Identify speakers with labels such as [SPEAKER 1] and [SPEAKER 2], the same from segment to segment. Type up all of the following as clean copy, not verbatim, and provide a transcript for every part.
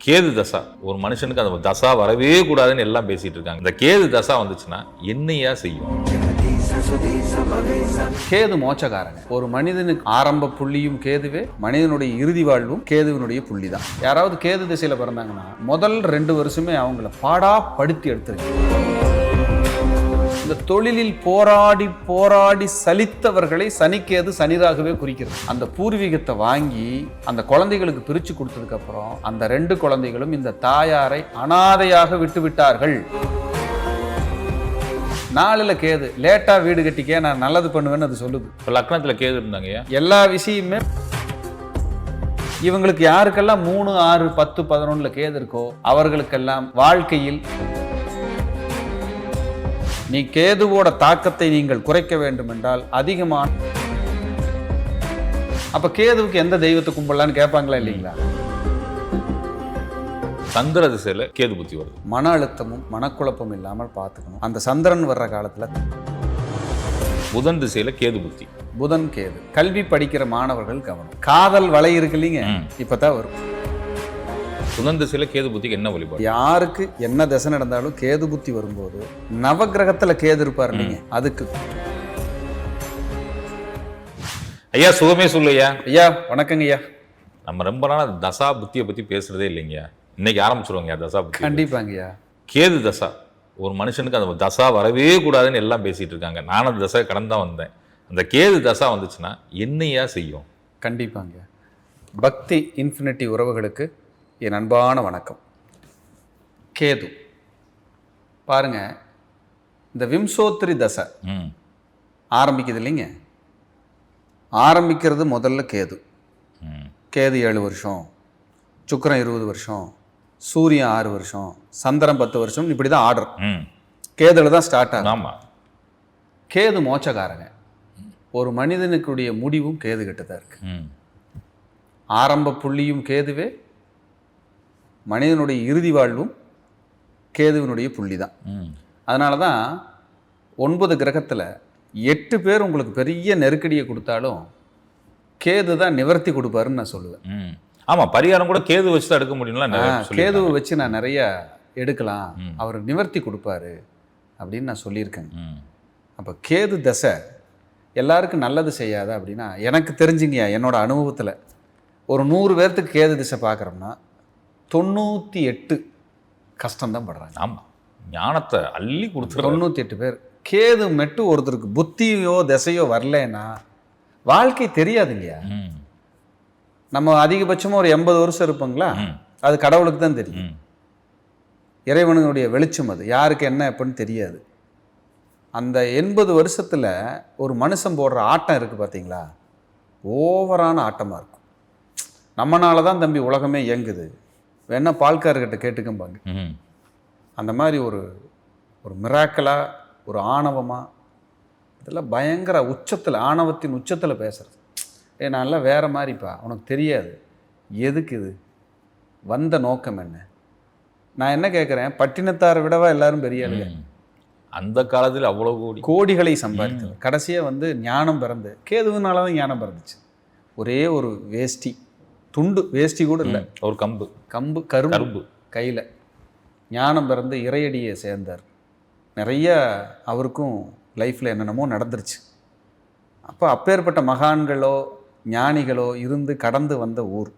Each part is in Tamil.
[SPEAKER 1] கேது தசா ஒரு மனுஷனுக்கு அந்த தசா வரவே கூடாதுன்னு எல்லாம் பேசிட்டு இருக்காங்க. இந்த கேது தசா வந்துச்சுன்னா என்னையா செய்யும்?
[SPEAKER 2] கேது மோட்சக்காரங்க. ஒரு மனிதனுக்கு ஆரம்ப புள்ளியும் கேதுவே, மனிதனுடைய இறுதி வாழ்வும் கேதுவினுடைய புள்ளி தான். யாராவது கேது திசையில பிறந்தாங்கன்னா முதல் 2 வருஷமே அவங்கள பாடா படுத்தி எடுத்துருக்கு. இந்த தொழிலில் போராடி போராடி சலித்தவர்களை சனிக்கேது சனிராகவே குறிக்கிறது. அந்த பூர்வீகத்தை வாங்கி அந்த குழந்தைகளுக்கு பிரிச்சு கொடுத்ததுக்கு அப்புறம் அந்த 2 குழந்தைகளும் இந்த தாயாரை அனாதையாக விட்டு விட்டார்கள். 4ல் கேது லேட்டா வீடு கட்டிக்க, நான் நல்லது பண்ணுவேன்னு அது சொல்லுது.
[SPEAKER 1] இப்போ லக்னத்துல கேது இருந்தாங்க.
[SPEAKER 2] எல்லா விஷயமே இவங்களுக்கு யாருக்கெல்லாம் 3, 6, 10, 11 கேது இருக்கோ அவர்களுக்கெல்லாம் வாழ்க்கையில் நீ கேதுவோட தாக்கத்தை நீங்கள் குறைக்க வேண்டும் என்றால் அதிகமான அப்ப கேதுவுக்கு எந்த தெய்வத்தை கும்பிடலான்னு கேட்பாங்களா இல்லைங்களா?
[SPEAKER 1] சந்திர திசையில கேது புத்தி வருது.
[SPEAKER 2] மன அழுத்தமும் மனக்குழப்பமும் இல்லாமல் பார்த்துக்கணும். அந்த சந்திரன் வர்ற காலத்துல
[SPEAKER 1] புதன் திசையில கேது புத்தி.
[SPEAKER 2] புதன் கேது. கல்வி படிக்கிற மாணவர்கள் கவனம். காதல் வலை இருக்கு இல்லைங்க, இப்பதான் வரும்.
[SPEAKER 1] புதன் திசையில கேது புத்திக்கு என்ன வழிபாடு?
[SPEAKER 2] யாருக்கு என்ன திசை நடந்தாலும் கேது புத்தி வரும்போது நவகிரகத்துல கேது இருப்பார் இல்லைங்க, அதுக்கு.
[SPEAKER 1] ஐயா சுகமே சொல்லுயா.
[SPEAKER 2] ஐயா வணக்கங்க ஐயா.
[SPEAKER 1] நம்ம ரொம்ப நாள் தசா புத்தியை பத்தி பேசுறதே இல்லைங்க. இன்னைக்கு ஆரம்பிச்சிருவாங்க தசா புத்தி.
[SPEAKER 2] கண்டிப்பாங்கய்யா.
[SPEAKER 1] கேது தசா ஒரு மனுஷனுக்கு அந்த தசா வரவே கூடாதுன்னு எல்லாம் பேசிட்டு இருக்காங்க. நானும் அந்த தசை கடந்து தான் வந்தேன். அந்த கேது தசா வந்துச்சுன்னா என்னையா செய்யும்?
[SPEAKER 2] கண்டிப்பாங்க. பக்தி இன்ஃபினிட்டி உறவுகளுக்கு என் அன்பான வணக்கம். கேது பாருங்க, இந்த விம்சோத்திரி தசை ஆரம்பிக்குது இல்லைங்க. ஆரம்பிக்கிறது முதல்ல கேது. கேது 7 வருஷம், சுக்கிரன் 20 வருஷம், சூரியன் 6 வருஷம், சந்திரன் 10 வருஷம், இப்படி தான் ஆர்டர். கேதுல தான் ஸ்டார்ட் ஆகும்.
[SPEAKER 1] ஆமா.
[SPEAKER 2] கேது மோட்சக்காரங்க. ஒரு மனிதனுக்குடைய முடிவும் கேது கிட்ட தான் இருக்கு. ஆரம்ப புள்ளியும் கேதுவே, மனிதனுடைய இறுதி வாழ்வும் கேதுவினுடைய புள்ளி தான். அதனால தான் 9 கிரகத்தில் 8 பேர் உங்களுக்கு பெரிய நெருக்கடியை கொடுத்தாலும் கேது தான் நிவர்த்தி கொடுப்பாருன்னு நான் சொல்லுவேன்.
[SPEAKER 1] ஆமாம், பரிகாரம் கூட கேது வச்சு தான் எடுக்க முடியும்ல.
[SPEAKER 2] கேதுவை வச்சு நான் நிறைய எடுக்கலாம், அவர் நிவர்த்தி கொடுப்பாரு அப்படின்னு நான் சொல்லியிருக்கேங்க. அப்போ கேது தசை எல்லாருக்கும் நல்லது செய்யாத அப்படின்னா, எனக்கு தெரிஞ்சுங்கய்யா, என்னோட அனுபவத்தில் ஒரு 100 பேர்த்துக்கு கேது திசை பார்க்குறோம்னா 98 கஷ்டம்தான் படுறாங்க.
[SPEAKER 1] ஆமாம், ஞானத்தை அள்ளி கொடுத்துரு.
[SPEAKER 2] 98 பேர் கேது மெட்டு ஒருத்தருக்கு புத்தியோ திசையோ வரலன்னா வாழ்க்கை தெரியாது இல்லையா? நம்ம அதிகபட்சமாக ஒரு 80 வருஷம் இருப்போங்களா, அது கடவுளுக்கு தான் தெரியும். இறைவனுடைய வெளிச்சம் அது, யாருக்கு என்ன எப்படின்னு தெரியாது. அந்த 80 வருஷத்தில் ஒரு மனுஷன் போடுற ஆட்டம் இருக்குது பார்த்தீங்களா, ஓவரான ஆட்டமாக இருக்கும். நம்மனால தான் தம்பி உலகமே இயங்குது, வேணா பால்காரர்கிட்ட கேட்டுக்கம்பாங்க. அந்த மாதிரி ஒரு மிராக்கலாக, ஒரு ஆணவமாக, இதெல்லாம் பயங்கர உச்சத்தில், ஆணவத்தின் உச்சத்தில் பேசுறது. நான்லாம் வேறு மாதிரிப்பா, உனக்கு தெரியாது. எதுக்கு இது வந்த நோக்கம் என்ன? நான் என்ன கேட்குறேன், பட்டினத்தாரை விடவா எல்லாரும் பெரிய ஆளுங்க?
[SPEAKER 1] அந்த காலத்தில் அவ்வளோ
[SPEAKER 2] கோடிகளை சம்பாதித்தது. கடைசியாக ஞானம் பிறந்து கேதுவினால தான் ஞானம் பிறந்துச்சு. ஒரே ஒரு வேஷ்டி, துண்டு வேஷ்டி கூட இல்லை,
[SPEAKER 1] ஒரு கம்பு
[SPEAKER 2] கரும்பு கையில் ஞானம் பிறந்து இறையடியை சேர்ந்தார். நிறைய அவருக்கும் லைஃப்பில் என்னென்னமோ நடந்துருச்சு. அப்போ அப்பேற்பட்ட மகான்களோ ஞானிகளோ இருந்து கடந்து வந்த ஊர்.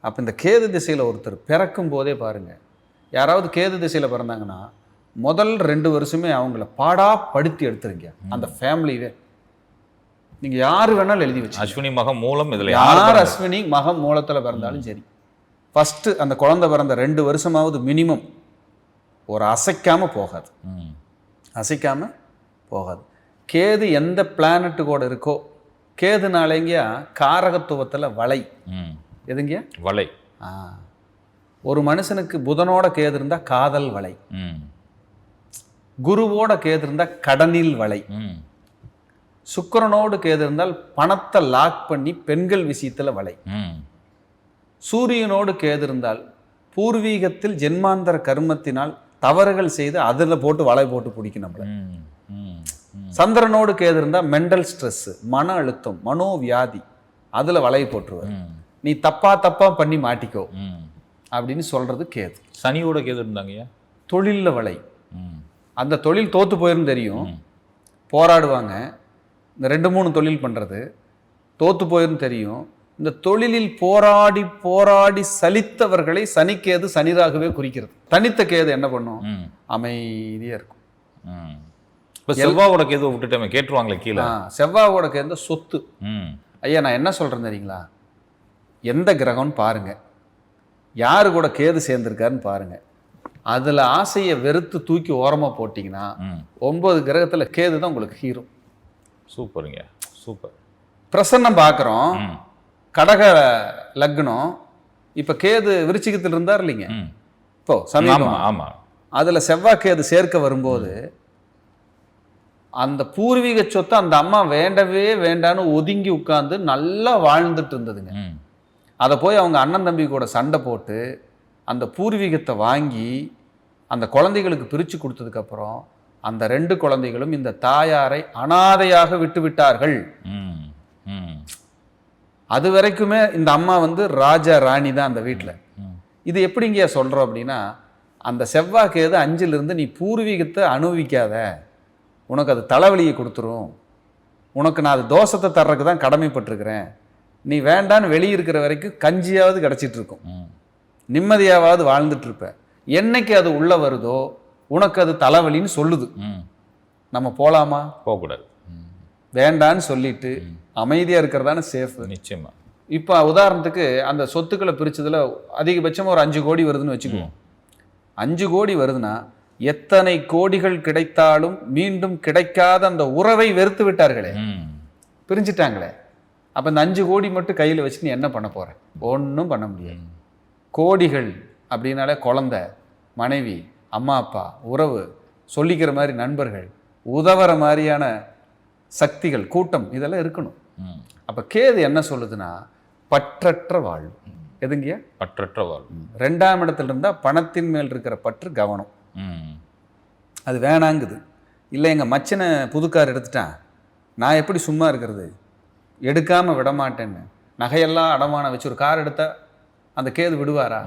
[SPEAKER 2] அப்போ இந்த கேது திசையில் ஒருத்தர் பிறக்கும் போதே பாருங்கள், யாராவது கேது திசையில் பிறந்தாங்கன்னா முதல் 2 வருஷமே அவங்கள பாடா படுத்தி எடுத்துருங்க. அந்த ஃபேமிலியே நீங்கள் யார் வேணாலும் எழுதி வச்சு,
[SPEAKER 1] அஸ்வினி மகம் மூலம், இதில்
[SPEAKER 2] யார் அஸ்வினி மகம் மூலத்தில் பிறந்தாலும் சரி, ஃபஸ்ட்டு அந்த குழந்தை பிறந்த 2 வருஷமாவது மினிமம் ஒரு அசைக்காமல் போகாது. அசைக்காமல் போகாது. கேது எந்த பிளானட்டு கூட இருக்கோ, கேதுனாலேங்கயா காரகத்துவத்தில் வலை. எதுங்க
[SPEAKER 1] வலை?
[SPEAKER 2] ஒரு மனுஷனுக்கு புதனோட கேது இருந்தால் காதல் வலை, குருவோட கேது இருந்தால் கடனில் வலை, சுக்கிரனோடு கேது இருந்தால் பணத்தை லாக் பண்ணி பெண்கள் விஷயத்தில் வலை, சூரியனோடு கேது இருந்தால் பூர்வீகத்தில் ஜென்மாந்தர கர்மத்தினால் தவறுகள் செய்து அதில் போட்டு வலை போட்டு பிடிக்கும் நம்மளை. சந்திரனோடு கேது இருந்தால் மென்டல் ஸ்ட்ரெஸ், மன அழுத்தம், மனோவியாதி, அதில் வலையை போட்டுருவார். நீ தப்பா பண்ணி மாட்டிக்கோ அப்படின்னு சொல்கிறது கேது.
[SPEAKER 1] சனியோட கேது இருந்தாங்கய்யா.
[SPEAKER 2] தொழிலில் வலை.
[SPEAKER 1] ம்.
[SPEAKER 2] அந்த தொழில் தோற்று போயிருந்து தெரியும், போராடுவாங்க. இந்த 2-3 தொழில் பண்ணுறது தோற்று போயிருந்து தெரியும். இந்த தொழிலில் போராடி போராடி சலித்தவர்களை சனிக்கேது சனிராகவே குறிக்கிறது. தனித்த கேது என்ன பண்ணும்? அமைதியாக இருக்கும்.
[SPEAKER 1] இப்போ செவ்வாவோட கேதுவை விட்டுட்டோமே, கேட்டுருவாங்களே கீழே.
[SPEAKER 2] செவ்வாவோட கேது சொத்து. ஐயா நான் என்ன சொல்கிறேன் தெரியுங்களா, எந்த கிரகம்னு பாருங்கள், யாரு கூட கேது சேர்ந்துருக்காருன்னு பாருங்கள். அதில் ஆசையை வெறுத்து தூக்கி ஓரமாக போட்டிங்கன்னா 9 கிரகத்தில் கேது தான் உங்களுக்கு ஹீரோ.
[SPEAKER 1] சூப்பருங்க, சூப்பர்.
[SPEAKER 2] பிரசன்னம் பார்க்குறோம், கடக லக்னம். இப்போ கேது விருச்சிகத்தில் இருந்தார் இல்லைங்க, இப்போ சமீபம்.
[SPEAKER 1] ஆமாம்.
[SPEAKER 2] அதில் செவ்வாய் கேது சேர்க்க வரும்போது அந்த பூர்வீக சொத்தை அந்த அம்மா வேண்டவே வேண்டான்னு ஒதுங்கி உட்கார்ந்து நல்லா வாழ்ந்துட்டு இருந்ததுங்க. அதை போய் அவங்க அண்ணன் தம்பி கூட சண்டை போட்டு அந்த பூர்வீகத்தை வாங்கி அந்த குழந்தைகளுக்கு பிரித்து கொடுத்ததுக்கப்புறம் அந்த 2 குழந்தைகளும் இந்த தாயாரை அனாதையாக விட்டு விட்டார்கள். அது வரைக்குமே இந்த அம்மா ராஜா ராணி தான் அந்த வீட்டில். இது எப்படிங்க சொல்கிறோம் அப்படின்னா, அந்த செவ்வாய் கேது 5லிருந்து நீ பூர்வீகத்தை அனுபவிக்காத, உனக்கு அது தலைவலியை கொடுத்துரும், உனக்கு நான் அது தோஷத்தை தர்றதுக்கு தான் கடமைப்பட்டிருக்கிறேன், நீ வேண்டான்னு வெளியிருக்கிற வரைக்கும் கஞ்சியாவது கிடச்சிட்டு இருக்கும், நிம்மதியாவது வாழ்ந்துட்டு இருப்ப, என்னைக்கு அது உள்ள வருதோ உனக்கு அது தலைவலின்னு சொல்லுது. நம்ம போகலாமா?
[SPEAKER 1] போகக்கூடாது.
[SPEAKER 2] வேண்டான்னு சொல்லிட்டு அமைதியாக இருக்கிறதான சேஃப்.
[SPEAKER 1] நிச்சயமா.
[SPEAKER 2] இப்போ உதாரணத்துக்கு அந்த சொத்துக்களை பிரிச்சதுல அதிகபட்சம் ஒரு 5 கோடி வருதுன்னு வச்சுக்குவோம். 5 கோடி வருதுன்னா எத்தனை கோடிகள் கிடைத்தாலும் மீண்டும் கிடைக்காத அந்த உறவை வெறுத்து விட்டார்களே, பிரிஞ்சிட்டாங்களே. அப்போ இந்த 5 கோடி மட்டும் கையில் வச்சு நீ என்ன பண்ண போற? ஒன்றும் பண்ண முடியாது. கோடிகள் அப்படின்னாலே குழந்தை, மனைவி, அம்மா அப்பா, உறவு, சொல்லிக்கிற மாதிரி நண்பர்கள், உதவுற மாதிரியான சக்திகள், கூட்டம், இதெல்லாம் இருக்கணும். அப்போ கேது என்ன சொல்லுதுன்னா பற்றற்ற வாழ்வு. எதுங்கய்யா?
[SPEAKER 1] பற்றற்ற வாழ்வு.
[SPEAKER 2] 2ஆம் இடத்துல இருந்தால் பணத்தின் மேல் இருக்கிற பற்று, கவனம், அது வேணாங்குது. இல்லை எங்கள் மச்சனை புதுக்கார் எடுத்துட்டான், நான் எப்படி சும்மா இருக்கிறது, எடுக்காமல் விட மாட்டேன்னு நகையெல்லாம் அடமான வச்சு ஒரு கார் எடுத்தா அந்த கேது விடுவாரா?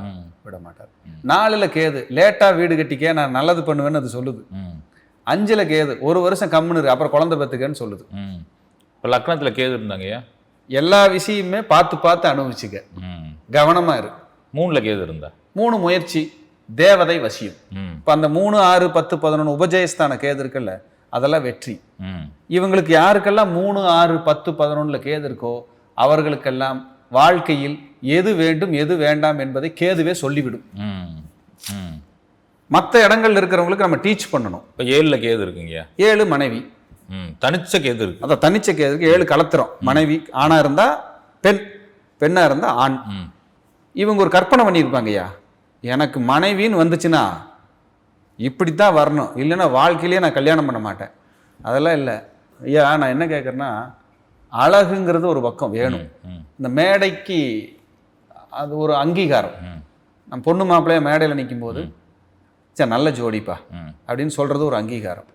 [SPEAKER 2] விட மாட்டார். 4ல் கேது லேட்டாக வீடு கட்டிக்க, நான் நல்லது பண்ணுவேன்னு அது சொல்லுது. 5ல் கேது 1 வருஷம் கம்முன்னு அப்புறம் குழந்தை பெற்றுக்கன்னு சொல்லுது.
[SPEAKER 1] இப்போ லக்னத்தில் கேது இருந்தாங்கய்யா.
[SPEAKER 2] எல்லா விஷயமே பார்த்து பார்த்து அனுபவிச்சுக்க, கவனமா இரு.
[SPEAKER 1] 3ல் கேது இருந்தா 3
[SPEAKER 2] முயற்சி, தேவதை வசியம். இப்போ அந்த 3, 6, 10, 11 உபஜயஸ்தான கேது இருக்குல்ல, அதெல்லாம் வெற்றி. இவங்களுக்கு யாருக்கெல்லாம் 3, 6, 10, 11ல் கேது இருக்கோ அவர்களுக்கெல்லாம் வாழ்க்கையில் எது வேண்டும் எது வேண்டாம் என்பதை கேதுவே சொல்லிவிடும். மற்ற இடங்கள்ல இருக்கிறவங்களுக்கு நம்ம டீச் பண்ணணும்.
[SPEAKER 1] இப்போ 7ல் கேது இருக்குங்கய்யா.
[SPEAKER 2] 7 மனைவி,
[SPEAKER 1] தனிச்ச கேது இருக்கு.
[SPEAKER 2] அதான் தனிச்ச கேது இருக்கு. 7 கலத்திரம். மனைவி ஆணா இருந்தா பெண், பெண்ணா இருந்தா ஆண். இவங்க ஒரு கற்பனை பண்ணியிருப்பாங்கய்யா, எனக்கு மனைவின்னு வந்துச்சுன்னா இப்படித்தான் வரணும், இல்லைன்னா வாழ்க்கையிலேயே நான் கல்யாணம் பண்ண மாட்டேன். அதெல்லாம் இல்லை ஐயா. நான் என்ன கேட்குறேன்னா, அழகுங்கிறது ஒரு பக்கம் வேணும். இந்த மேடைக்கு அது ஒரு அங்கீகாரம். நம்ம பொண்ணு மாப்பிள்ளைய மேடையில் நிற்கும் போது சரி நல்ல ஜோடிப்பா அப்படின்னு சொல்றது ஒரு அங்கீகாரம்.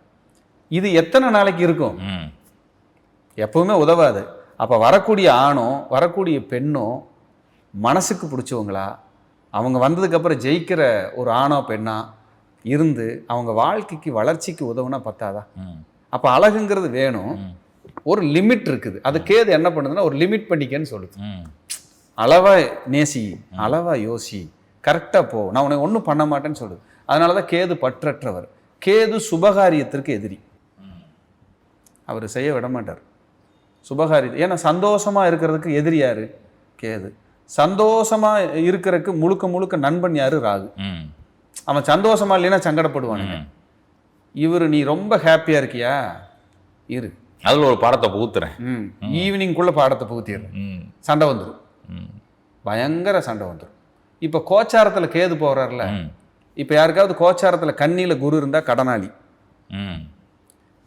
[SPEAKER 2] இது எத்தனை நாளைக்கு இருக்கும்? எப்பவுமே உதவாது. அப்போ வரக்கூடிய ஆணோ வரக்கூடிய பெண்ணோ மனசுக்கு பிடிச்சவங்களா, அவங்க வந்ததுக்கப்புறம் ஜெயிக்கிற ஒரு ஆணோ பெண்ணா இருந்து அவங்க வாழ்க்கைக்கு வளர்ச்சிக்கு உதவுனா பத்தாதா? அப்போ அழகுங்கிறது வேணும், ஒரு லிமிட் இருக்குது. அது கேது என்ன பண்ணுதுன்னா ஒரு லிமிட் பண்ணிக்கன்னு சொல்லுது. அளவா நேசி, அளவா யோசி, கரெக்டாக போ, நான் உனக்கு ஒன்றும் பண்ண மாட்டேன்னு சொல்லுது. அதனால தான் கேது பற்றற்றவர். கேது சுபகாரியத்திற்கு எதிரி, அவர் செய்ய விட மாட்டார் சுபகாரியத்தை. ஏன்னா சந்தோஷமாக இருக்கிறதுக்கு எதிரி யாரு? கேது. சந்தோஷமாக இருக்கிறதுக்கு முழுக்க முழுக்க நண்பன் யாரு? ராகு. அவன் சந்தோஷமா இல்லைன்னா சங்கடப்படுவானுங்க. இவர் நீ ரொம்ப ஹாப்பியாக இருக்கியா, இரு,
[SPEAKER 1] அதில் ஒரு பாடத்தை புகுத்துறேன்,
[SPEAKER 2] ஈவினிங்குள்ளே பாடத்தை புகுத்திடுறேன், சண்டை வந்துடும், பயங்கர சண்டை வந்துடும். இப்போ கோச்சாரத்தில் கேது போகிறார்ல, இப்போ யாருக்காவது கோச்சாரத்தில் கண்ணியில் குரு இருந்தால் கடனாளி,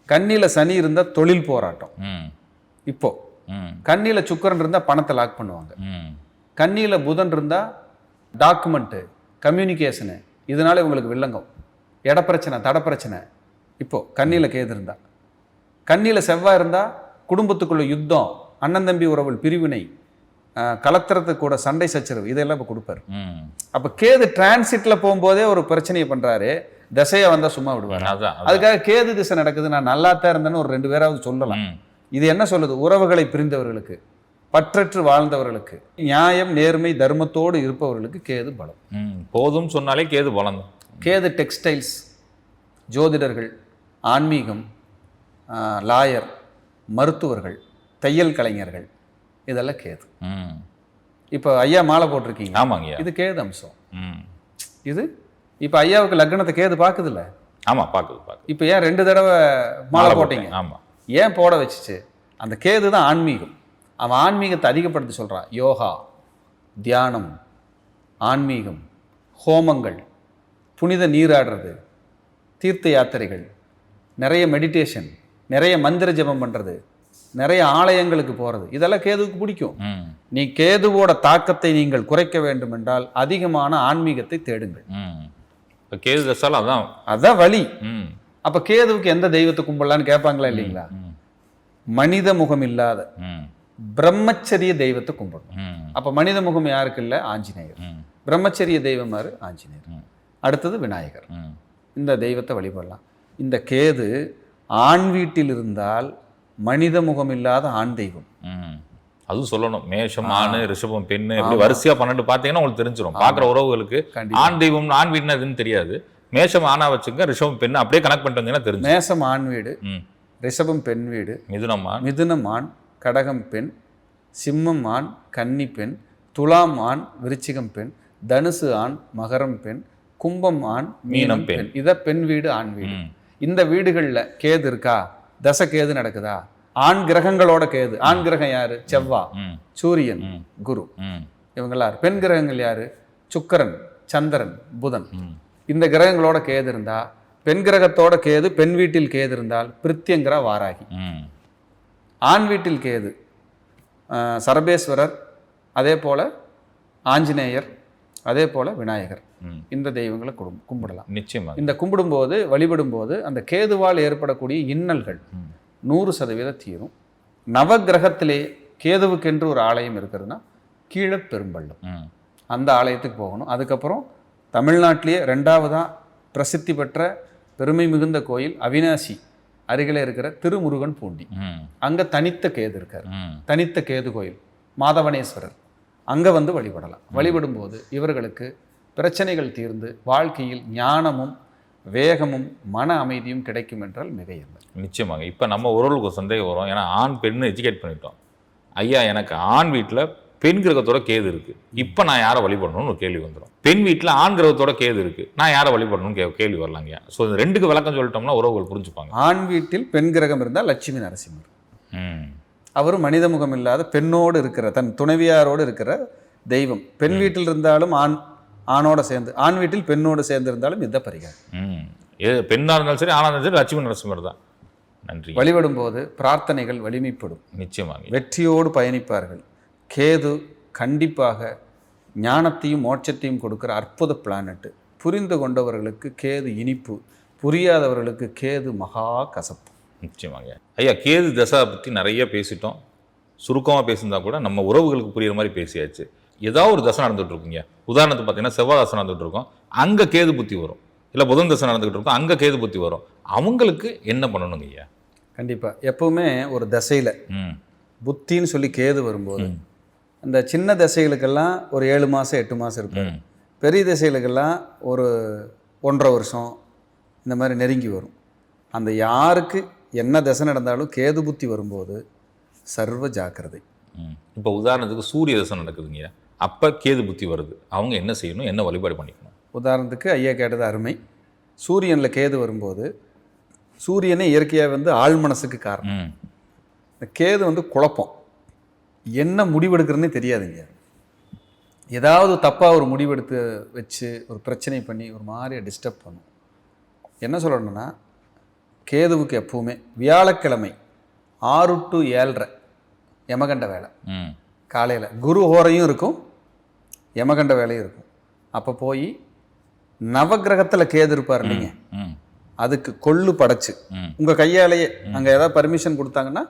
[SPEAKER 2] கண்ணியில் சனி இருந்தால் தொழில் போராட்டம், இப்போ கண்ணியில் சுக்கிரன் இருந்தால் பணத்தை லாக் பண்ணுவாங்க, கண்ணியில் புதன் இருந்தால் டாக்குமெண்ட்டு, கம்யூனிகேஷனு, இதனால இவங்களுக்கு வில்லங்கம், இட பிரச்சனை, தட பிரச்சனை. இப்போ கண்ணியில் கேது இருந்தால், கண்ணியில் செவ்வாய் இருந்தால் குடும்பத்துக்குள்ள யுத்தம், அண்ணன் தம்பி உறவுகள் பிரிவினை, கலத்துறதுக்கு கூட சண்டை சச்சரவு இதெல்லாம் இப்போ கொடுப்பாரு.
[SPEAKER 1] ம்.
[SPEAKER 2] அப்போ கேது டிரான்சிட்ல போகும்போதே ஒரு பிரச்சனையை பண்றாரு, திசையை வந்தா சும்மா விடுவார்.
[SPEAKER 1] அதான்
[SPEAKER 2] அதுக்காக கேது திசை நடக்குது நான் நல்லா தான் இருந்தேன்னு ஒரு 2 பேராவது சொல்லலாம்.
[SPEAKER 1] ம்.
[SPEAKER 2] இது என்ன சொல்லுது? உறவுகளை பிரிந்தவர்களுக்கு, பற்றற்று வாழ்ந்தவர்களுக்கு, நியாயம் நேர்மை தர்மத்தோடு இருப்பவர்களுக்கு கேது பலம்.
[SPEAKER 1] ம். போதும் சொன்னாலே கேது பலம் தான்.
[SPEAKER 2] கேது டெக்ஸ்டைல்ஸ், ஜோதிடர்கள், ஆன்மீகம், லாயர், மருத்துவர்கள், தையல் கலைஞர்கள், இதெல்லாம் கேது.
[SPEAKER 1] ம்.
[SPEAKER 2] இப்போ ஐயா மாலை போட்டிருக்கீங்க,
[SPEAKER 1] ஆமாங்கய்யா.
[SPEAKER 2] இது கேது அம்சம்.
[SPEAKER 1] ம்.
[SPEAKER 2] இது இப்போ ஐயாவுக்கு லக்னத்தை கேது பார்க்குதுல்ல,
[SPEAKER 1] ஆமா, பார்க்குது.
[SPEAKER 2] இப்போ ஏன் 2 தடவை மாலை போட்டீங்க?
[SPEAKER 1] ஆமா.
[SPEAKER 2] ஏன் போட வச்சுச்சு? அந்த கேது தான் ஆன்மீகம். அவன் ஆன்மீகத்தை அதிகப்படுத்தி சொல்கிறான். யோகா, தியானம், ஆன்மீகம், ஹோமங்கள், புனித நீராடுறது, தீர்த்த யாத்திரைகள், நிறைய மெடிடேஷன், நிறைய மந்திர ஜபம் பண்ணுறது, நிறைய ஆலயங்களுக்கு போகிறது, இதெல்லாம் கேதுவுக்கு பிடிக்கும்.
[SPEAKER 1] ம்.
[SPEAKER 2] நீ கேதுவோட தாக்கத்தை நீங்கள் குறைக்க வேண்டும் என்றால் அதிகமான ஆன்மீகத்தை தேடுங்கள்.
[SPEAKER 1] ம். இப்போ கேது தசால அதான்.
[SPEAKER 2] அதான் வழி.
[SPEAKER 1] ம்.
[SPEAKER 2] அப்போ கேதுவுக்கு எந்த தெய்வத்தை கும்பிடலான்னு கேட்பாங்களா இல்லைங்களா?
[SPEAKER 1] ம்.
[SPEAKER 2] மனித முகம் இல்லாத
[SPEAKER 1] ம்.
[SPEAKER 2] பிரம்மச்சரிய தெய்வத்தை கும்பிடணும்.
[SPEAKER 1] ம்.
[SPEAKER 2] அப்போ மனித முகம் யாருக்கு இல்லை? ஆஞ்சநேயர்.
[SPEAKER 1] ம்.
[SPEAKER 2] பிரம்மச்சரிய தெய்வம் யாரு? ஆஞ்சநேயர்.
[SPEAKER 1] ம்.
[SPEAKER 2] அடுத்தது விநாயகர்.
[SPEAKER 1] ம்.
[SPEAKER 2] இந்த தெய்வத்தை வழிபடலாம். இந்த கேது ஆண் வீட்டில் இருந்தால் மனித முகம் இல்லாத ஆண் தெய்வம்.
[SPEAKER 1] ம். அதுவும் சொல்லணும். மேஷம் ஆண், ரிஷபம் பெண்ணு, இப்படி வரிசையா 12 பார்த்தீங்கன்னா உங்களுக்கு தெரிஞ்சிடும். பார்க்குற உறவுகளுக்கு
[SPEAKER 2] கண்டிப்பா.
[SPEAKER 1] ஆண் தெய்வம் ஆண் வீடுனா எதுன்னு தெரியாது. மேஷம் ஆணா வச்சுங்க, ரிஷபம் பெண்ணு அப்படியே கனெக்ட் பண்ணிட்டு வந்தீங்கன்னா தெரிஞ்சு.
[SPEAKER 2] மேசம் ஆண் வீடு,
[SPEAKER 1] ம்.
[SPEAKER 2] ரிஷபம் பெண் வீடு,
[SPEAKER 1] மிதுனம் ஆண்,
[SPEAKER 2] மிதுனம் ஆண், கடகம் பெண், சிம்மம் ஆண், கன்னி பெண், துலாம் ஆண், விருச்சிகம் பெண், தனுசு ஆண், மகரம் பெண், கும்பம் ஆண், மீனம் பெண். இத பெண் வீடு, ஆண் வீடு.
[SPEAKER 1] ம்.
[SPEAKER 2] இந்த வீடுகளில் கேது இருக்கா? தசை கேது நடக்குதா? ஆண் கிரகங்களோட கேது. ஆண் கிரகம் யாரு? செவ்வாய்,
[SPEAKER 1] ம்.
[SPEAKER 2] சூரியன், குரு,
[SPEAKER 1] ம்.
[SPEAKER 2] இவங்களார். பெண் கிரகங்கள் யாரு? சுக்கிரன், சந்திரன், புதன்.
[SPEAKER 1] ம்.
[SPEAKER 2] இந்த கிரகங்களோட கேது இருந்தா, பெண் கிரகத்தோட கேது பெண் வீட்டில் கேது இருந்தால் பிரித்யங்கரா வாராகி.
[SPEAKER 1] ம்.
[SPEAKER 2] ஆண் வீட்டில் கேது சரபேஸ்வரர், அதே போல ஆஞ்சநேயர், அதே போல விநாயகர்.
[SPEAKER 1] ம்.
[SPEAKER 2] இந்த தெய்வங்களை கும்பிடலாம்.
[SPEAKER 1] நிச்சயமா.
[SPEAKER 2] இந்த கும்பிடும்போது வழிபடும்போது அந்த கேதுவால் ஏற்படக்கூடிய இன்னல்கள் 100% தீரும். நவகிரகத்திலே கேதுவுக்கென்று ஒரு ஆலயம் இருக்கிறதுனா கீழே பெரும்பள்ளம்,
[SPEAKER 1] ம்.
[SPEAKER 2] அந்த ஆலயத்துக்கு போகணும். அதுக்கப்புறம் தமிழ்நாட்டிலேயே 2வதா பிரசித்தி பெற்ற பெருமை மிகுந்த கோயில் அவினாசி அருகிலே இருக்கிற திருமுருகன் பூண்டி.
[SPEAKER 1] ம்.
[SPEAKER 2] அங்கே தனித்த கேது இருக்கார்.
[SPEAKER 1] ம்.
[SPEAKER 2] தனித்த கேது கோயில் மாதவனேஸ்வரர். அங்கே வந்து வழிபடலாம். வழிபடும்போது இவர்களுக்கு பிரச்சனைகள் தீர்ந்து வாழ்க்கையில் ஞானமும் வேகமும் மன அமைதியும் கிடைக்கும் என்றால் மிகையில்லை.
[SPEAKER 1] நிச்சயமாங்க. இப்போ நம்ம உறவுகளுக்கு ஒரு சந்தேகம் வரும். ஏன்னா ஆண் பெண்ணு எஜுகேட் பண்ணிட்டோம். ஐயா, எனக்கு ஆண் வீட்டில் பெண் கிரகத்தோட கேது இருக்கு, இப்போ நான் யாரை வழிபடணும்னு ஒரு கேள்வி வந்துடும். பெண் வீட்டில் ஆண் கிரகத்தோட கேது இருக்கு, நான் யாரை வழிபடணும்னு கேள்வி வரலாங்க. ஸோ இந்த ரெண்டுக்கு விளக்கம் சொல்லிட்டோம்னா உறவுகள் புரிஞ்சுப்பாங்க.
[SPEAKER 2] ஆண் வீட்டில் பெண் கிரகம் இருந்தால் லட்சுமி நரசிம்மர்.
[SPEAKER 1] ம்.
[SPEAKER 2] அவர் மனித முகம் இல்லாத பெண்ணோடு இருக்கிற தன் துணைவியாரோடு இருக்கிற தெய்வம். பெண் வீட்டில் இருந்தாலும் ஆணோட சேர்ந்து, ஆண் வீட்டில் பெண்ணோடு சேர்ந்து இருந்தாலும் இந்த பரிகாரம்.
[SPEAKER 1] ம். பெண்ணாக இருந்தாலும் சரி, ஆணாக இருந்தாலும் சரி, லட்சுமி நரசிம்மர் தான். நன்றி.
[SPEAKER 2] வழிபடும் போது பிரார்த்தனைகள் வலிமைப்படும்,
[SPEAKER 1] நிச்சயமாக
[SPEAKER 2] வெற்றியோடு பயணிப்பார்கள். கேது கண்டிப்பாக ஞானத்தையும் மோட்சத்தையும் கொடுக்குற அற்புத பிளானட். புரிந்து கொண்டவர்களுக்கு கேது இனிப்பு, புரியாதவர்களுக்கு கேது மகா கசப்பு.
[SPEAKER 1] நிச்சயமாங்க. ஐயா, கேது தசா பற்றி நிறைய பேசிட்டோம். சுருக்கமாக பேசியிருந்தா கூட நம்ம உறவுகளுக்கு புரியுற மாதிரி பேசியாச்சு. ஏதாவது ஒரு தசை நடந்துகிட்டு இருக்குங்க. உதாரணத்துக்கு பார்த்தீங்கன்னா செவ்வாய் தசை நடந்துகிட்டு இருக்கோம், அங்கே கேது புத்தி வரும். இல்லை புதன் தசை நடந்துகிட்டு இருக்கோம், அங்கே கேது புத்தி வரும். அவங்களுக்கு என்ன பண்ணணுங்க ஐயா?
[SPEAKER 2] கண்டிப்பாக எப்பவுமே ஒரு தசையில் புத்தின்னு சொல்லி கேது வரும்போது அந்த சின்ன தசைகளுக்கெல்லாம் ஒரு 7 மாதம் 8 மாதம் இருக்கும். பெரிய தசைகளுக்கெல்லாம் ஒரு 1.5 வருஷம் இந்த மாதிரி நெருங்கி வரும். அந்த யாருக்கு என்ன தசை நடந்தாலும் கேது புத்தி வரும்போது சர்வ ஜாக்கிரதை.
[SPEAKER 1] இப்போ உதாரணத்துக்கு சூரிய தசை நடக்குதுங்க, அப்போ கேது புத்தி வருது, அவங்க என்ன செய்யணும், என்ன வழிபாடு பண்ணிக்கணும்?
[SPEAKER 2] உதாரணத்துக்கு ஐயா கேட்டது அருமை. சூரியனில் கேது வரும்போது, சூரியனே இயற்கையாக வந்து ஆள் மனசுக்கு காரணம். இந்த கேது வந்து குழப்பம், என்ன முடிவெடுக்கிறதுனே தெரியாதுங்க. ஏதாவது தப்பாக ஒரு முடிவெடுத்து வச்சு ஒரு பிரச்சனை பண்ணி ஒரு மாதிரியா டிஸ்டர்ப் பண்ணும். என்ன சொல்லணும்னா, கேதுவுக்கு எப்பவுமே வியாழக்கிழமை 6 to 7:30 யமகண்ட வேலை காலையில், குரு ஹோரையும் இருக்கும், யமகண்ட வேலையும் இருக்கும். அப்போ போய் நவகிரகத்தில் கேது இருப்பார் இல்லைங்க, அதுக்கு கொள்ளு படைச்சு உங்கள் கையாலேயே அங்கே ஏதாவது பர்மிஷன் கொடுத்தாங்கன்னா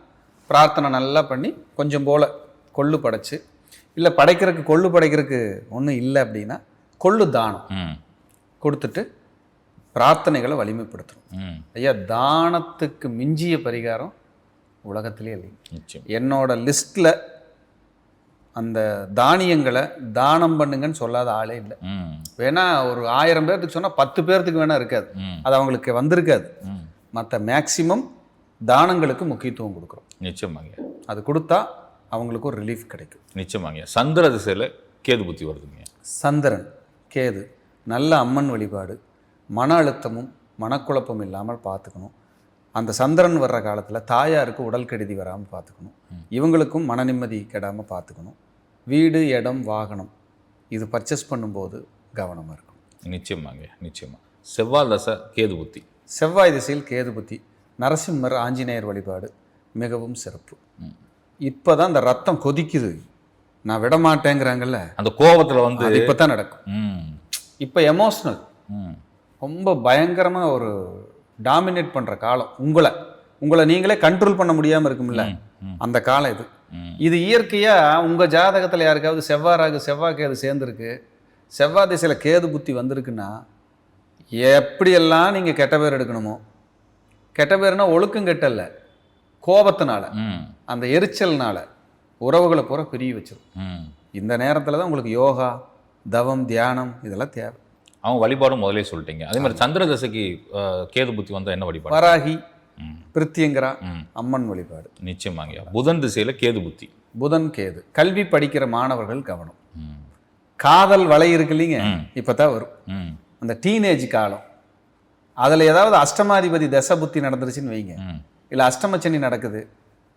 [SPEAKER 2] பிரார்த்தனை நல்லா பண்ணி கொஞ்சம் போல் கொள்ளு படைச்சு இல்லை படைக்கிறதுக்கு கொள்ளு படைக்கிறதுக்கு ஒன்றும் இல்லை அப்படின்னா கொள்ளு தானம்
[SPEAKER 1] ம்
[SPEAKER 2] கொடுத்துட்டு பிரார்த்தனைகளை வலிமைப்படுத்தணும்.
[SPEAKER 1] ம்
[SPEAKER 2] ஐயா, தானத்துக்கு மிஞ்சிய பரிகாரம் உலகத்திலே இல்லை.
[SPEAKER 1] நிச்சயம்.
[SPEAKER 2] என்னோட லிஸ்ட்டில் அந்த தானியங்களை தானம் பண்ணுங்கன்னு சொல்லாத ஆளே இல்லை.
[SPEAKER 1] ம்
[SPEAKER 2] வேணா ஒரு 1000 பேர்த்துக்கு சொன்னால் 10 பேர்த்துக்கு வேணா இருக்காது,
[SPEAKER 1] ம்
[SPEAKER 2] அது அவங்களுக்கு வந்திருக்காது.
[SPEAKER 1] ம்
[SPEAKER 2] மற்ற மேக்சிமம் தானங்களுக்கு முக்கியத்துவம் கொடுக்குறோம்.
[SPEAKER 1] நிச்சயமாங்க.
[SPEAKER 2] அது கொடுத்தா அவங்களுக்கு ஒரு ரிலீஃப் கிடைக்கும்.
[SPEAKER 1] நிச்சயமாங்க. சந்திர திசையில் கேது புத்தி வருதுங்க.
[SPEAKER 2] சந்திரன் கேது நல்ல அம்மன் வழிபாடு, மன அழுத்தமும் மனக்குழப்பம் இல்லாமல் பார்த்துக்கணும். அந்த சந்திரன் வர்ற காலத்தில் தாயாருக்கு உடல் கெடுதி வராமல் பார்த்துக்கணும். இவங்களுக்கும் மன நிம்மதி கெடாமல் பார்த்துக்கணும். வீடு, இடம், வாகனம் இது பர்ச்சேஸ் பண்ணும்போது கவனமாக இருக்கும்.
[SPEAKER 1] நிச்சயமாங்க. நிச்சயமாக. செவ்வாய் தசை கேது புத்தி.
[SPEAKER 2] செவ்வாய் திசையில் கேது புத்தி, நரசிம்மர் ஆஞ்சநேயர் வழிபாடு மிகவும் சிறப்பு. இப்போ தான் இந்த ரத்தம் கொதிக்குது, நான் விட மாட்டேங்கிறாங்கல்ல,
[SPEAKER 1] அந்த கோபத்தில் வந்து
[SPEAKER 2] அது இப்போ தான் நடக்கும்.
[SPEAKER 1] ம்
[SPEAKER 2] இப்போ எமோஷ்னல்
[SPEAKER 1] ம்
[SPEAKER 2] ரொம்ப பயங்கரமாக ஒரு டாமினேட் பண்ணுற காலம். உங்களை நீங்களே கண்ட்ரோல் பண்ண முடியாமல் இருக்கும்ல, அந்த காலம் இது. இது இயற்கையாக உங்கள் ஜாதகத்தில் யாருக்காவது செவ்வாய் கேது சேர்ந்துருக்கு, செவ்வாய் திசையில் கேது புத்தி வந்திருக்குன்னா எப்படியெல்லாம் நீங்கள் கெட்ட பேர் எடுக்கணுமோ, கெட்ட பேர்னா ஒழுக்கம் கெட்டல்ல, கோபத்தினால
[SPEAKER 1] ம்
[SPEAKER 2] அந்த எரிச்சல்னால உறவுகளை பூரா பிரிய வச்சிடும்.
[SPEAKER 1] ம்
[SPEAKER 2] இந்த நேரத்தில் தான் உங்களுக்கு யோகா, தவம், தியானம் இதெல்லாம் தேவை.
[SPEAKER 1] அவங்க வழிபாடும் முதலே சொல்லிட்டீங்க. அதே மாதிரி சந்திர தசைக்கு கேது புத்தி வந்தால் என்ன வழிபாடு?
[SPEAKER 2] வராகி,
[SPEAKER 1] ம்
[SPEAKER 2] பிரித்தியங்கரா
[SPEAKER 1] ம்
[SPEAKER 2] அம்மன் வழிபாடு.
[SPEAKER 1] நிச்சயமாங்க. புதன் திசையில் கேது புத்தி.
[SPEAKER 2] புதன் கேது கல்வி படிக்கிற மாணவர்கள் கவனம்.
[SPEAKER 1] ம்
[SPEAKER 2] காதல் வலை இருக்கு இல்லைங்க, இப்போ தான் வரும்
[SPEAKER 1] ம்
[SPEAKER 2] அந்த டீனேஜ் காலம். அதில் ஏதாவது அஷ்டமாதிபதி தசை புத்தி நடந்துருச்சுன்னு வைங்க,
[SPEAKER 1] ம்
[SPEAKER 2] இல்லை அஷ்டமச்சனி நடக்குது,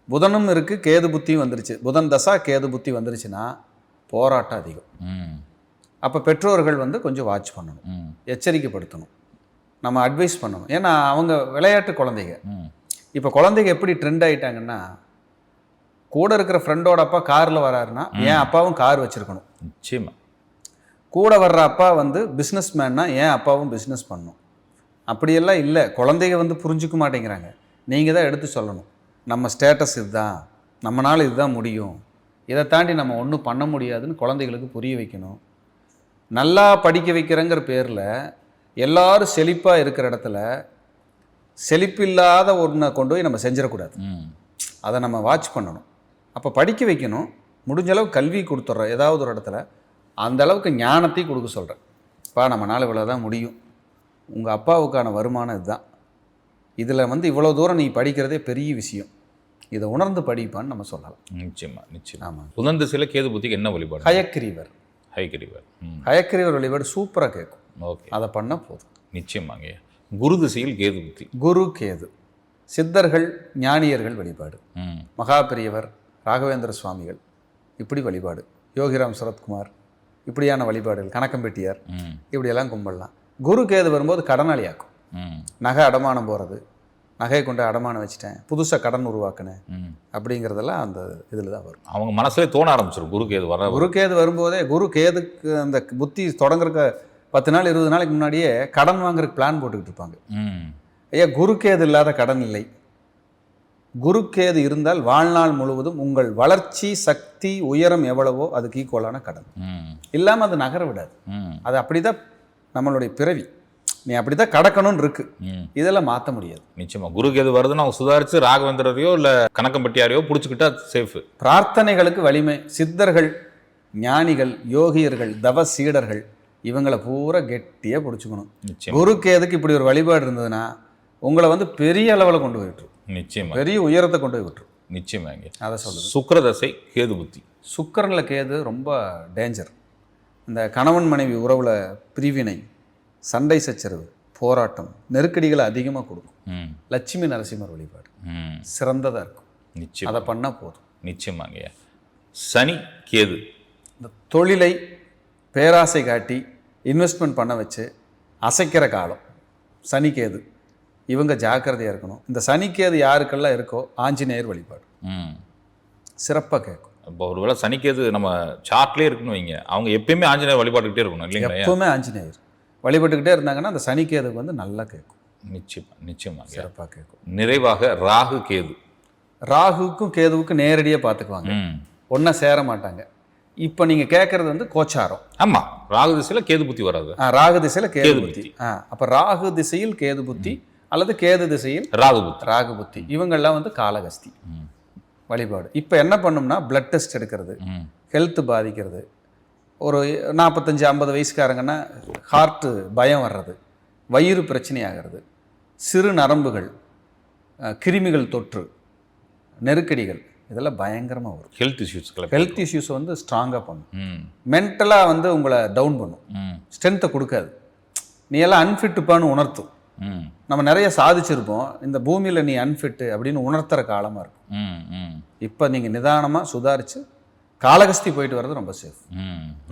[SPEAKER 2] புதனும் இருக்குது கேது புத்தியும் வந்துருச்சு, புதன் தசா கேது புத்தி வந்துருச்சுன்னா போராட்டம் அதிகம்.
[SPEAKER 1] ம்
[SPEAKER 2] அப்போ பெற்றோர்கள் வந்து கொஞ்சம் வாட்ச் பண்ணணும்,
[SPEAKER 1] ம்
[SPEAKER 2] எச்சரிக்கைப்படுத்தணும், நம்ம அட்வைஸ் பண்ணணும். ஏன்னா அவங்க விளையாட்டு குழந்தைங்க.
[SPEAKER 1] ம்
[SPEAKER 2] இப்போ குழந்தைங்க எப்படி ட்ரெண்ட் ஆகிட்டாங்கன்னா, கூட இருக்கிற ஃப்ரெண்டோட அப்பா காரில் வராருன்னா என் அப்பாவும் கார் வச்சுருக்கணும்,
[SPEAKER 1] நிச்சயமா.
[SPEAKER 2] கூட வர்ற அப்பா வந்து பிஸ்னஸ் மேன்னா என் அப்பாவும் பிஸ்னஸ் பண்ணணும். அப்படியெல்லாம் இல்லை, குழந்தைங்க வந்து புரிஞ்சுக்க மாட்டேங்கிறாங்க. நீங்கள் தான் எடுத்து சொல்லணும், நம்ம ஸ்டேட்டஸ் இதுதான், நம்மளால் இதுதான் முடியும், இதை தாண்டி நம்ம ஒன்றும் பண்ண முடியாதுன்னு குழந்தைகளுக்கு புரிய வைக்கணும். நல்லா படிக்க வைக்கிறேங்கிற பேரில் எல்லாரும் செழிப்பாக இருக்கிற இடத்துல செழிப்பில்லாத ஒன்றை கொண்டு போய் நம்ம செஞ்சிடக்கூடாது.
[SPEAKER 1] ம்
[SPEAKER 2] அதை நம்ம வாட்ச் பண்ணணும். அப்போ படிக்க வைக்கணும், முடிஞ்ச அளவு கல்வி கொடுத்துட்றோம் ஏதாவது ஒரு இடத்துல, அந்த அளவுக்கு ஞானத்தையும் கொடுக்க சொல்கிறேன். அப்பா நம்மளால் இவ்வளோ தான் முடியும், உங்கள் அப்பாவுக்கான வருமானம் இதுதான், இதில் வந்து இவ்வளோ தூரம் நீ படிக்கிறதே பெரிய விஷயம், இதை உணர்ந்து படிப்பான்னு நம்ம சொல்லலாம்.
[SPEAKER 1] நிச்சயமா. நிச்சயம்.
[SPEAKER 2] ஆமாம்.
[SPEAKER 1] புதன் திசையில் கேது புத்திக்கு என்ன வழிபாடு?
[SPEAKER 2] ஹயக்கிரீவர்.
[SPEAKER 1] ஹைகிரிவர். ம்
[SPEAKER 2] ஹயக்கிரீவர் வழிபாடு சூப்பராக கேட்கும்,
[SPEAKER 1] ஓகே.
[SPEAKER 2] அதை பண்ணால் போதும்.
[SPEAKER 1] நிச்சயமாங்க. குரு திசையில் கேது புத்தி.
[SPEAKER 2] குரு கேது சித்தர்கள் ஞானியர்கள் வழிபாடு,
[SPEAKER 1] ம்
[SPEAKER 2] மகாபெரியவர், ராகவேந்திர சுவாமிகள் இப்படி வழிபாடு, யோகிராம் சரத்குமார் இப்படியான வழிபாடுகள், கணக்கம்பெட்டியார்
[SPEAKER 1] ம்
[SPEAKER 2] இப்படியெல்லாம் கும்பிடலாம். குரு கேது வரும்போது கடனாளியாக்கும்.
[SPEAKER 1] ம்
[SPEAKER 2] நகை அடமானம் போகிறது, நகையை கொண்டு அடமானம் வச்சுட்டேன், புதுசாக கடன் உருவாக்கினேன்
[SPEAKER 1] ம்
[SPEAKER 2] அப்படிங்கிறதெல்லாம் அந்த இதில் தான் வரும்.
[SPEAKER 1] அவங்க மனசுலேயே தோண ஆரம்பிச்சிடும் குரு கேது வர.
[SPEAKER 2] குரு கேது வரும்போதே குரு கேதுக்கு அந்த புத்தி தொடங்குறக்க 10 நாள் 20 நாளைக்கு முன்னாடியே கடன் வாங்குறதுக்கு பிளான் போட்டுக்கிட்டு இருப்பாங்க.
[SPEAKER 1] ம்
[SPEAKER 2] ஐயா, குருக்கேது இல்லாத கடன் இல்லை. குருக்கேது இருந்தால் வாழ்நாள் முழுவதும் உங்கள் வளர்ச்சி சக்தி உயரம் எவ்வளவோ அதுக்கு ஈக்குவலான கடன்
[SPEAKER 1] ம்
[SPEAKER 2] இல்லாமல் அது நகர விடாது.
[SPEAKER 1] ம்
[SPEAKER 2] அது அப்படி தான் நம்மளுடைய பிறவி, நீ அப்படி தான் கடக்கணும்னு இருக்கு,
[SPEAKER 1] ம்
[SPEAKER 2] இதெல்லாம் மாற்ற முடியாது.
[SPEAKER 1] நிச்சயமா. குரு கேது வருதுன்னு அவங்க சுதாரிச்சு ராகவேந்திரரையோ இல்லை கணக்கம்பட்டியாரையோ பிடிச்சிக்கிட்டா சேஃபு.
[SPEAKER 2] பிரார்த்தனைகளுக்கு வலிமை, சித்தர்கள், ஞானிகள், யோகியர்கள், தவ சீடர்கள் இவங்களை பூரா கெட்டியாக பிடிச்சிக்கணும்.
[SPEAKER 1] நிச்சயம்.
[SPEAKER 2] குருக்கேதுக்கு இப்படி ஒரு வழிபாடு இருந்ததுன்னா உங்களை வந்து பெரிய அளவில் கொண்டு போய் விட்டுரும்,
[SPEAKER 1] நிச்சயமா.
[SPEAKER 2] பெரிய உயரத்தை கொண்டு போய் விட்டுரும்.
[SPEAKER 1] நிச்சயமாங்க.
[SPEAKER 2] அதை சொல்லுது.
[SPEAKER 1] சுக்கிரதசை கேது புத்தி.
[SPEAKER 2] சுக்கிரனில் கேது ரொம்ப டேஞ்சர். இந்த கணவன் மனைவி உறவில் பிரிவினை, சண்டை சச்சரவு, போராட்டம், நெருக்கடிகளை அதிகமாக கொடுக்கும்.
[SPEAKER 1] ம்
[SPEAKER 2] லட்சுமி நரசிம்மர் வழிபாடு
[SPEAKER 1] ம்
[SPEAKER 2] சிறந்ததாக இருக்கும்,
[SPEAKER 1] நிச்சயம்.
[SPEAKER 2] அதை பண்ணால் போதும்.
[SPEAKER 1] நிச்சயமாங்க. சனி கேது.
[SPEAKER 2] இந்த தொழிலை பேராசை காட்டி இன்வெஸ்ட்மெண்ட் பண்ண வச்சு அசைக்கிற காலம் சனி கேது, இவங்க ஜாக்கிரதையாக இருக்கணும். இந்த சனி கேது யாருக்கெல்லாம் இருக்கோ ஆஞ்சநேயர் வழிபாடு
[SPEAKER 1] ம்
[SPEAKER 2] சிறப்பாக கேட்கும்.
[SPEAKER 1] இப்போ ஒருவேளை சனிக்கேது நம்ம சார்ட்லேயே இருக்குன்னு வைங்க, அவங்க எப்பயுமே ஆஞ்சநேயர் வழிபாட்டுக்கிட்டே இருக்கணும் இல்லைங்களா?
[SPEAKER 2] எப்பவுமே ஆஞ்சநேயர் வழிபட்டுக்கிட்டே இருந்தாங்கன்னா அந்த சனி கேதுக்கு வந்து நல்லா கேட்கும்,
[SPEAKER 1] நிச்சயமா. நிச்சயமாங்க.
[SPEAKER 2] சிறப்பாக கேட்கும்.
[SPEAKER 1] நிறைவாக ராகு கேது.
[SPEAKER 2] ராகுக்கும் கேதுவுக்கும் நேரடியாக பார்த்துக்குவாங்க,
[SPEAKER 1] ம்
[SPEAKER 2] ஒன்றா சேர மாட்டாங்க. இப்போ நீங்கள் கேட்குறது வந்து கோச்சாரம்.
[SPEAKER 1] ஆமா, ராகு திசையில கேது புத்தி வராது.
[SPEAKER 2] ராகு திசையில் கேது
[SPEAKER 1] கேது
[SPEAKER 2] புத்தி. அப்போ ராகு திசையில் கேது புத்தி அல்லது கேது திசையில்
[SPEAKER 1] ராகு புத்தி.
[SPEAKER 2] ராகு புத்தி இவங்கெல்லாம் வந்து காளகஸ்தி வழிபாடு. இப்போ என்ன பண்ணும்னா பிளட் டெஸ்ட் எடுக்கிறது, ஹெல்த் பாதிக்கிறது. ஒரு 45-50 வயசுக்காரங்கன்னா ஹார்ட்டு பயம் வர்றது, வயிறு பிரச்சனை ஆகிறது, சிறு நரம்புகள், கிருமிகள் தொற்று, நெருக்கடிகள், இதெல்லாம் பயங்கரமாக வரும்.
[SPEAKER 1] Health issues.
[SPEAKER 2] ஹெல்த் இஷ்யூஸ் வந்து ஸ்ட்ராங்காக பண்ணும். மென்டலாக வந்து உங்களை டவுன் பண்ணும், ஸ்ட்ரென்த்தை கொடுக்காது. நீ எல்லாம் அன்ஃபிட்டுப்பான்னு உணர்த்தும். நம்ம நிறைய சாதிச்சிருப்போம், இந்த பூமியில் நீ அன்ஃபிட்டு அப்படின்னு உணர்த்துற காலமாக இருக்கும். இப்போ நீங்கள் நிதானமாக சுதாரித்து காளகஸ்தி போயிட்டு வர்றது ரொம்ப சேஃப்,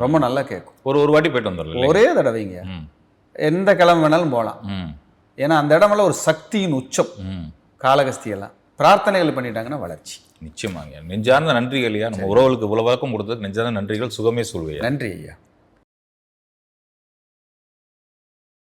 [SPEAKER 2] ரொம்ப நல்லா கேட்கும்.
[SPEAKER 1] ஒரு வாட்டி போயிட்டு வந்துடலாம்,
[SPEAKER 2] ஒரே தடவைங்க. எந்த கிழமை வேணாலும் போகலாம். ஏன்னா அந்த இடமெல்லாம் ஒரு சக்தியின் உச்சம். காளகஸ்தியெல்லாம் பிரார்த்தனைகள் பண்ணிட்டாங்கன்னா வளர்ச்சி.
[SPEAKER 1] நிச்சயமாங்க. நெஞ்சார்ந்த நன்றிகள் ஐயா. நம்ம உறவுகளுக்கு இவ்வளவு வழக்கம் கொடுத்ததுக்கு நெஞ்சார்ந்த நன்றிகள். சுகமே சொல்வையா.
[SPEAKER 2] நன்றி ஐயா.